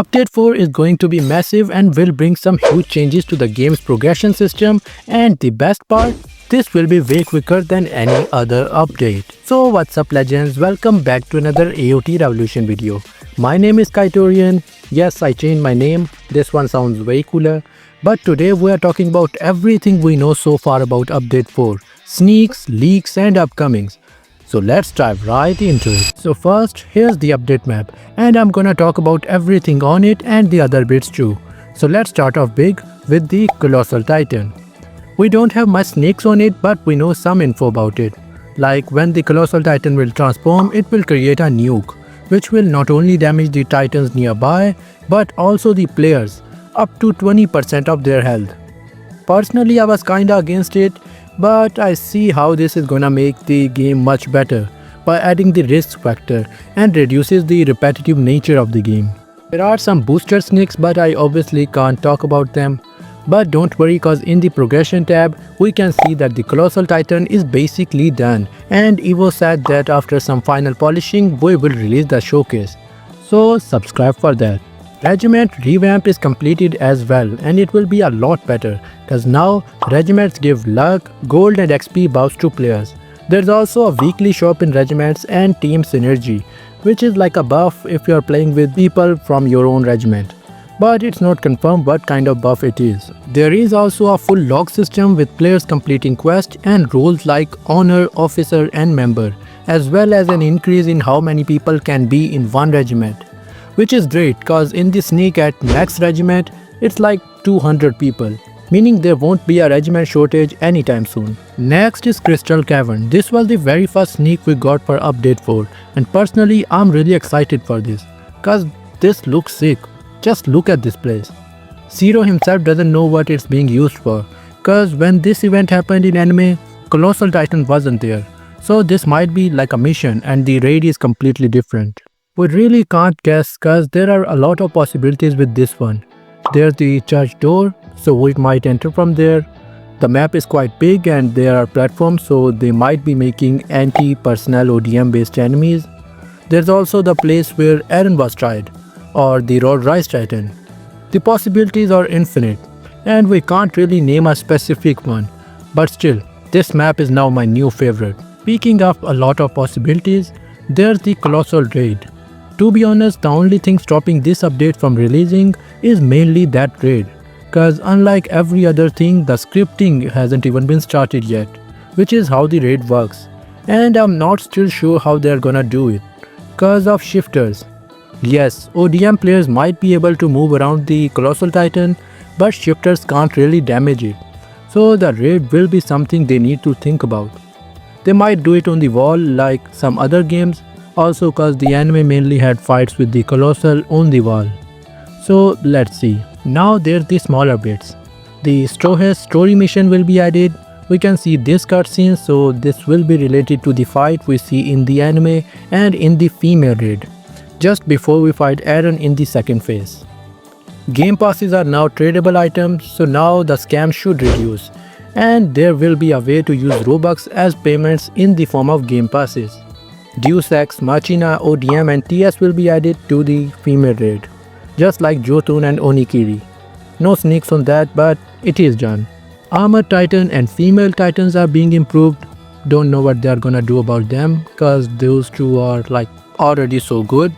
Update 4 is going to be massive and will bring some huge changes to the game's progression system, and the best part, this will be way quicker than any other update. So what's up legends, welcome back to another AOT Revolution video. My name is Kaitorian. Yes, I changed my name, this one sounds way cooler. But today we are talking about everything we know so far about Update 4, sneaks, leaks and upcomings. So let's dive right into it. So first, here's the update map and I'm gonna talk about everything on it and the other bits too. So let's start off big with the Colossal Titan. We don't have much sneaks on it, but we know some info about it. Like when the Colossal Titan will transform, it will create a nuke, which will not only damage the titans nearby, but also the players, up to 20% of their health. Personally, I was kinda against it, but I see how this is gonna make the game much better by adding the risk factor and reduces the repetitive nature of the game. There are some booster sneaks, but I obviously can't talk about them. But don't worry, cause in the progression tab, we can see that the Colossal Titan is basically done, and Evo said that after some final polishing, we will release the showcase. So subscribe for that. Regiment revamp is completed as well, and it will be a lot better cause now regiments give luck, gold and XP buffs to players. There's also a weekly shop in regiments and team synergy, which is like a buff if you're playing with people from your own regiment. But it's not confirmed what kind of buff it is. There is also a full log system with players completing quests and roles like honor, officer and member, as well as an increase in how many people can be in one regiment. Which is great cause in the sneak at max regiment, it's like 200 people, meaning there won't be a regiment shortage anytime soon. Next is Crystal Cavern. This was the very first sneak we got for update 4, and personally I'm really excited for this cause this looks sick. Just look at this place. Zero himself doesn't know what it's being used for, cause when this event happened in anime, Colossal Titan wasn't there. So this might be like a mission and the raid is completely different. We really can't guess cause there are a lot of possibilities with this one. There's the church door, so we might enter from there. The map is quite big and there are platforms, so they might be making anti-personnel ODM based enemies. There's also the place where Eren was tried, or the Road Rise Titan. The possibilities are infinite, and we can't really name a specific one, but still, this map is now my new favorite. Speaking of a lot of possibilities, there's the Colossal Raid. To be honest, the only thing stopping this update from releasing is mainly that raid, cause unlike every other thing, the scripting hasn't even been started yet, which is how the raid works, and I'm not still sure how they're gonna do it, cause of shifters. Yes, ODM players might be able to move around the Colossal Titan, but shifters can't really damage it. So the raid will be something they need to think about. They might do it on the wall like some other games, also cause the anime mainly had fights with the Colossal on the wall. So let's see. Now there's the smaller bits. The Stroh's story mission will be added. We can see this cutscene, so this will be related to the fight we see in the anime and in the female raid, just before we fight Eren in the second phase. Game passes are now tradable items, so now the scam should reduce, and there will be a way to use Robux as payments in the form of game passes. Deus Ex, Machina, ODM and TS will be added to the female raid, just like Jotun and Onikiri. No sneaks on that, but it is done. Armored Titan and female Titans are being improved. Don't know what they are gonna do about them, cause those two are like already so good.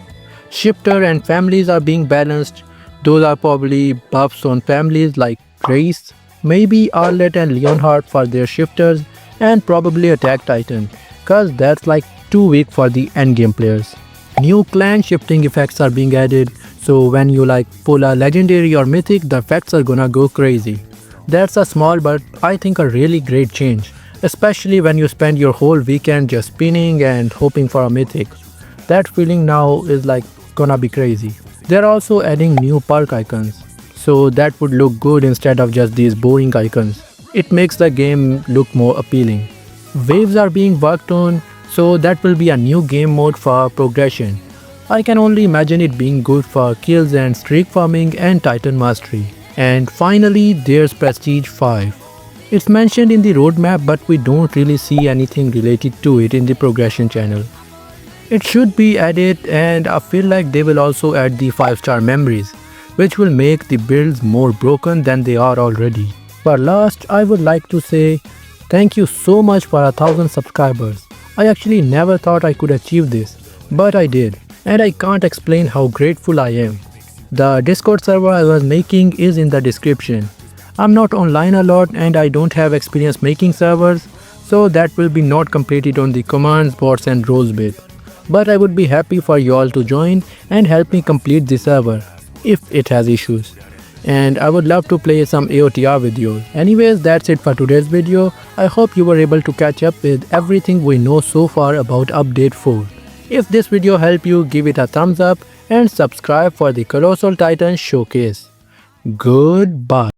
Shifter and families are being balanced. Those are probably buffs on families like Grace, maybe Arlet and Leonhardt for their shifters, and probably Attack Titan, cause that's like too weak for the endgame players. New clan shifting effects are being added, so when you like pull a legendary or mythic, the effects are gonna go crazy. That's a small but I think a really great change, especially when you spend your whole weekend just spinning and hoping for a mythic. That feeling now is like gonna be crazy. They're also adding new perk icons, so that would look good instead of just these boring icons. It makes the game look more appealing. Waves are being worked on, so that will be a new game mode for progression. I can only imagine it being good for kills and streak farming and Titan mastery. And finally, there's Prestige 5. It's mentioned in the roadmap, but we don't really see anything related to it in the progression channel. It should be added, and I feel like they will also add the 5-star memories, which will make the builds more broken than they are already. For last, I would like to say thank you so much for 1000 subscribers. I actually never thought I could achieve this, but I did, and I can't explain how grateful I am. The Discord server I was making is in the description. I'm not online a lot and I don't have experience making servers, so that will be not completed on the commands, bots and roles bit. But I would be happy for you all to join and help me complete the server if it has issues. And I would love to play some AOTR with you. Anyways, that's it for today's video. I hope you were able to catch up with everything we know so far about update 4. If this video helped you, give it a thumbs up and subscribe for the Colossal Titan showcase. Goodbye.